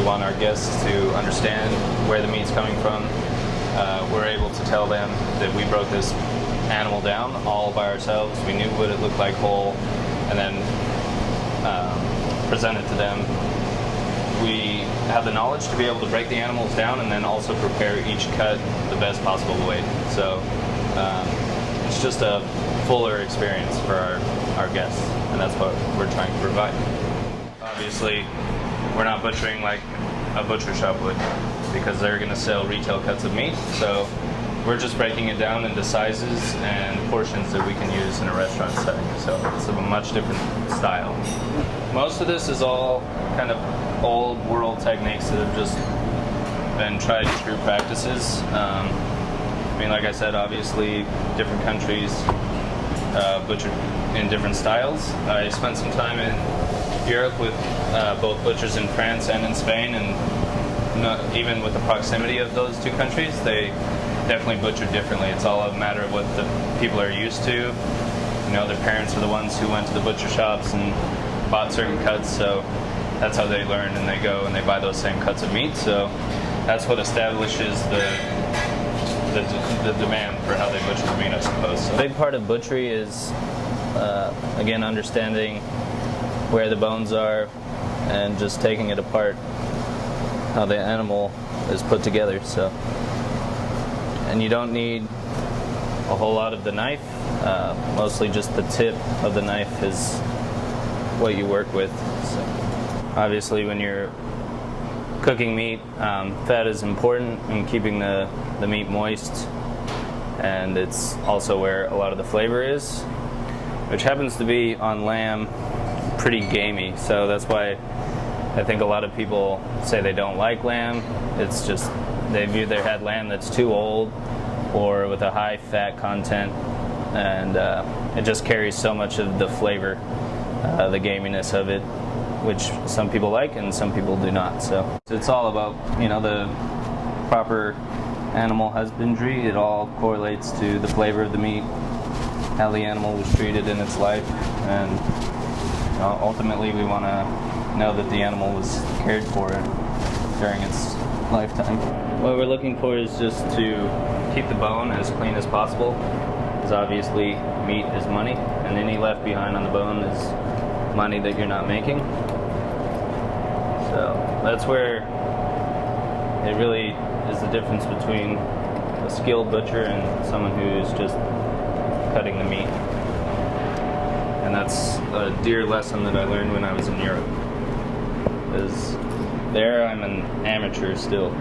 want our guests to understand where the meat's coming from. We're able to tell them that we broke this animal down all by ourselves. We knew what it looked like whole, and then present it to them. We have the knowledge to be able to break the animals down and then also prepare each cut the best possible way. So it's just a fuller experience for our guests, and that's what we're trying to provide. Obviously, we're not butchering like a butcher shop would, because they're going to sell retail cuts of meat. So we're just breaking it down into sizes and portions that we can use in a restaurant setting. So it's a much different style. Most of this is all kind of old world techniques that have just been tried and true practices. I mean, like I said, obviously different countries butcher in different styles. I spent some time in Europe with both butchers in France and in Spain, and even with the proximity of those two countries, they definitely butcher differently. It's all a matter of what the people are used to. You know, their parents are the ones who went to the butcher shops and bought certain cuts, so that's how they learn, and they go and they buy those same cuts of meat. So that's what establishes the demand for how they butcher the meat, I suppose. So a big part of butchery is, again, understanding where the bones are and just taking it apart, how the animal is put together. So, and you don't need a whole lot of the knife. Mostly just the tip of the knife is what you work with. So, obviously, when you're cooking meat, fat is important in keeping the meat moist, and it's also where a lot of the flavor is, which happens to be on lamb pretty gamey. So that's why I think a lot of people say they don't like lamb. It's just they've either had lamb that's too old or with a high fat content, and it just carries so much of the flavor, the gaminess of it, which some people like and some people do not. So it's all about, you know, the proper animal husbandry. It all correlates to the flavor of the meat, how the animal was treated in its life, and ultimately we want to know that the animal was cared for during its lifetime. What we're looking for is just to keep the bone as clean as possible, because obviously meat is money, and any left behind on the bone is money that you're not making. So that's where it really is the difference between a skilled butcher and someone who's just cutting the meat. And that's a dear lesson that I learned when I was in Europe, because there I'm an amateur still.